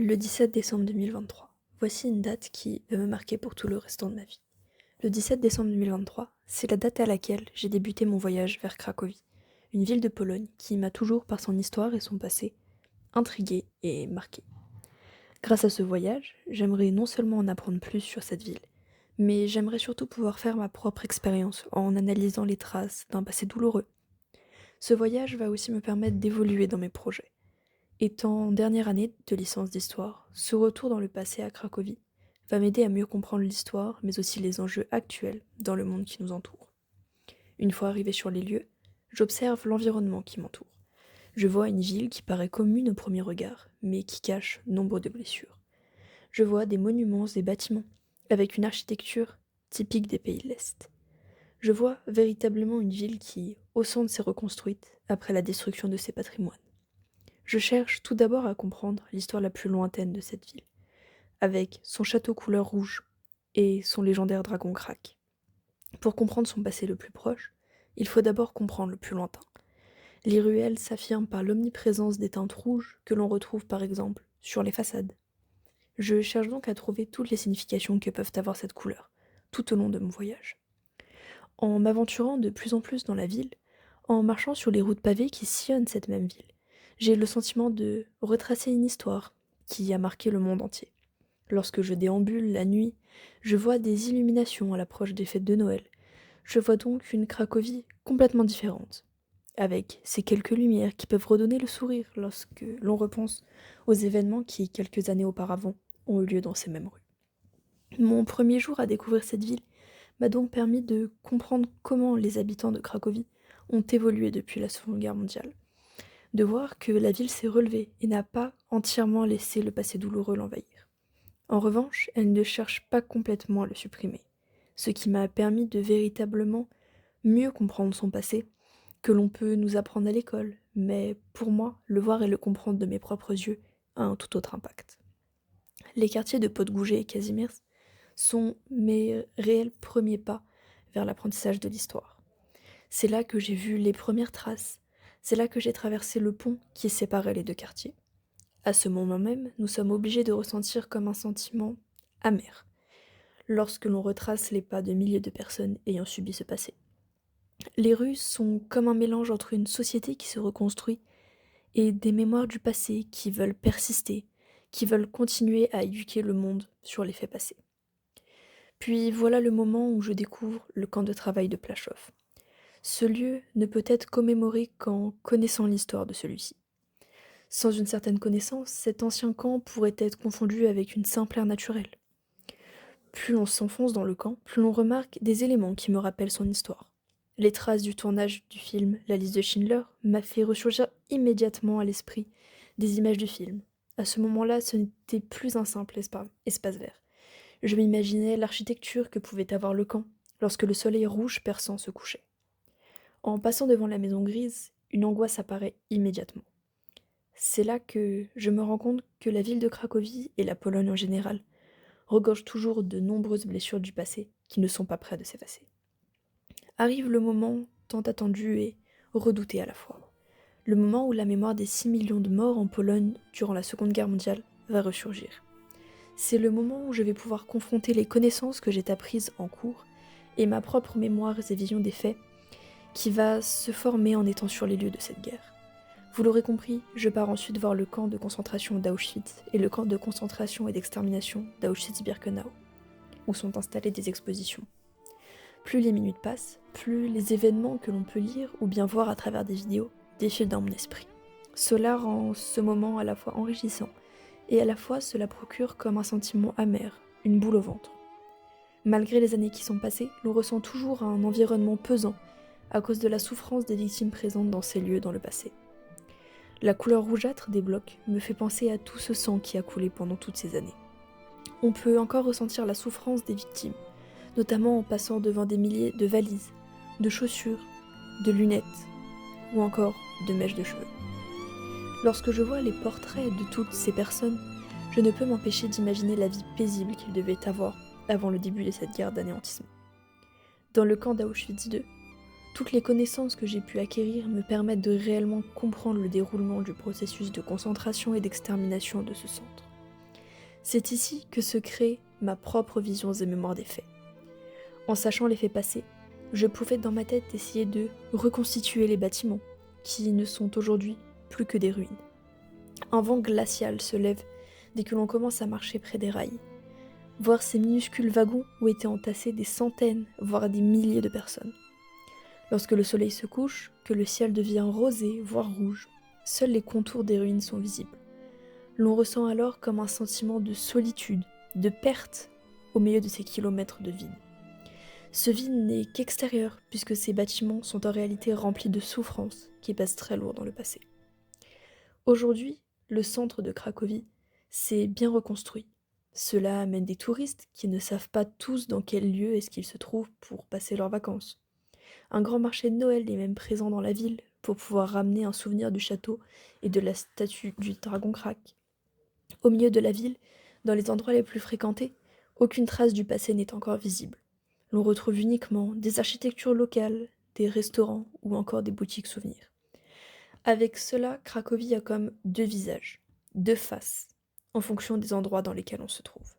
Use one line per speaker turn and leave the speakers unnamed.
Le 17 décembre 2023. Voici une date qui va me marquer pour tout le restant de ma vie. Le 17 décembre 2023, c'est la date à laquelle j'ai débuté mon voyage vers Cracovie, une ville de Pologne qui m'a toujours, par son histoire et son passé, intriguée et marquée. Grâce à ce voyage, j'aimerais non seulement en apprendre plus sur cette ville, mais j'aimerais surtout pouvoir faire ma propre expérience en analysant les traces d'un passé douloureux. Ce voyage va aussi me permettre d'évoluer dans mes projets. Étant en dernière année de licence d'histoire, ce retour dans le passé à Cracovie va m'aider à mieux comprendre l'histoire, mais aussi les enjeux actuels dans le monde qui nous entoure. Une fois arrivé sur les lieux, j'observe l'environnement qui m'entoure. Je vois une ville qui paraît commune au premier regard, mais qui cache nombre de blessures. Je vois des monuments et bâtiments, avec une architecture typique des pays de l'Est. Je vois véritablement une ville qui, au centre, s'est reconstruite après la destruction de ses patrimoines. Je cherche tout d'abord à comprendre l'histoire la plus lointaine de cette ville, avec son château couleur rouge et son légendaire dragon Krak. Pour comprendre son passé le plus proche, il faut d'abord comprendre le plus lointain. Les ruelles s'affirment par l'omniprésence des teintes rouges que l'on retrouve par exemple sur les façades. Je cherche donc à trouver toutes les significations que peuvent avoir cette couleur, tout au long de mon voyage. En m'aventurant de plus en plus dans la ville, en marchant sur les routes pavées qui sillonnent cette même ville, j'ai le sentiment de retracer une histoire qui a marqué le monde entier. Lorsque je déambule la nuit, je vois des illuminations à l'approche des fêtes de Noël. Je vois donc une Cracovie complètement différente, avec ces quelques lumières qui peuvent redonner le sourire lorsque l'on repense aux événements qui, quelques années auparavant, ont eu lieu dans ces mêmes rues. Mon premier jour à découvrir cette ville m'a donc permis de comprendre comment les habitants de Cracovie ont évolué depuis la Seconde Guerre mondiale, de voir que la ville s'est relevée et n'a pas entièrement laissé le passé douloureux l'envahir. En revanche, elle ne cherche pas complètement à le supprimer, ce qui m'a permis de véritablement mieux comprendre son passé, que l'on peut nous apprendre à l'école, mais pour moi, le voir et le comprendre de mes propres yeux a un tout autre impact. Les quartiers de Podgoujet et Kazimierz sont mes réels premiers pas vers l'apprentissage de l'histoire. C'est là que j'ai vu les premières traces, c'est là que j'ai traversé le pont qui séparait les deux quartiers. À ce moment même, nous sommes obligés de ressentir comme un sentiment amer, lorsque l'on retrace les pas de milliers de personnes ayant subi ce passé. Les rues sont comme un mélange entre une société qui se reconstruit et des mémoires du passé qui veulent persister, qui veulent continuer à éduquer le monde sur les faits passés. Puis voilà le moment où je découvre le camp de travail de Plachov. Ce lieu ne peut être commémoré qu'en connaissant l'histoire de celui-ci. Sans une certaine connaissance, cet ancien camp pourrait être confondu avec une simple aire naturelle. Plus l'on s'enfonce dans le camp, plus l'on remarque des éléments qui me rappellent son histoire. Les traces du tournage du film La liste de Schindler m'a fait ressurgir immédiatement à l'esprit des images du film. À ce moment-là, ce n'était plus un simple espace vert. Je m'imaginais l'architecture que pouvait avoir le camp lorsque le soleil rouge perçant se couchait. En passant devant la maison grise, une angoisse apparaît immédiatement. C'est là que je me rends compte que la ville de Cracovie et la Pologne en général regorgent toujours de nombreuses blessures du passé qui ne sont pas près de s'effacer. Arrive le moment tant attendu et redouté à la fois. Le moment où la mémoire des 6 millions de morts en Pologne durant la Seconde Guerre mondiale va ressurgir. C'est le moment où je vais pouvoir confronter les connaissances que j'ai apprises en cours et ma propre mémoire et vision des faits qui va se former en étant sur les lieux de cette guerre. Vous l'aurez compris, je pars ensuite voir le camp de concentration d'Auschwitz et le camp de concentration et d'extermination d'Auschwitz-Birkenau, où sont installées des expositions. Plus les minutes passent, plus les événements que l'on peut lire ou bien voir à travers des vidéos défilent dans mon esprit. Cela rend ce moment à la fois enrichissant et à la fois cela procure comme un sentiment amer, une boule au ventre. Malgré les années qui sont passées, l'on ressent toujours un environnement pesant à cause de la souffrance des victimes présentes dans ces lieux dans le passé. La couleur rougeâtre des blocs me fait penser à tout ce sang qui a coulé pendant toutes ces années. On peut encore ressentir la souffrance des victimes, notamment en passant devant des milliers de valises, de chaussures, de lunettes ou encore de mèches de cheveux. Lorsque je vois les portraits de toutes ces personnes, je ne peux m'empêcher d'imaginer la vie paisible qu'ils devaient avoir avant le début de cette guerre d'anéantissement. Dans le camp d'Auschwitz II, toutes les connaissances que j'ai pu acquérir me permettent de réellement comprendre le déroulement du processus de concentration et d'extermination de ce centre. C'est ici que se crée ma propre vision et mémoire des faits. En sachant les faits passés, je pouvais dans ma tête essayer de reconstituer les bâtiments, qui ne sont aujourd'hui plus que des ruines. Un vent glacial se lève dès que l'on commence à marcher près des rails, voir ces minuscules wagons où étaient entassés des centaines, voire des milliers de personnes. Lorsque le soleil se couche, que le ciel devient rosé, voire rouge, seuls les contours des ruines sont visibles. L'on ressent alors comme un sentiment de solitude, de perte au milieu de ces kilomètres de vide. Ce vide n'est qu'extérieur, puisque ces bâtiments sont en réalité remplis de souffrances qui pèsent très lourd dans le passé. Aujourd'hui, le centre de Cracovie s'est bien reconstruit. Cela amène des touristes qui ne savent pas tous dans quel lieu est-ce qu'ils se trouvent pour passer leurs vacances. Un grand marché de Noël est même présent dans la ville pour pouvoir ramener un souvenir du château et de la statue du dragon Krak. Au milieu de la ville, dans les endroits les plus fréquentés, aucune trace du passé n'est encore visible. L'on retrouve uniquement des architectures locales, des restaurants ou encore des boutiques souvenirs. Avec cela, Cracovie a comme deux visages, deux faces, en fonction des endroits dans lesquels on se trouve.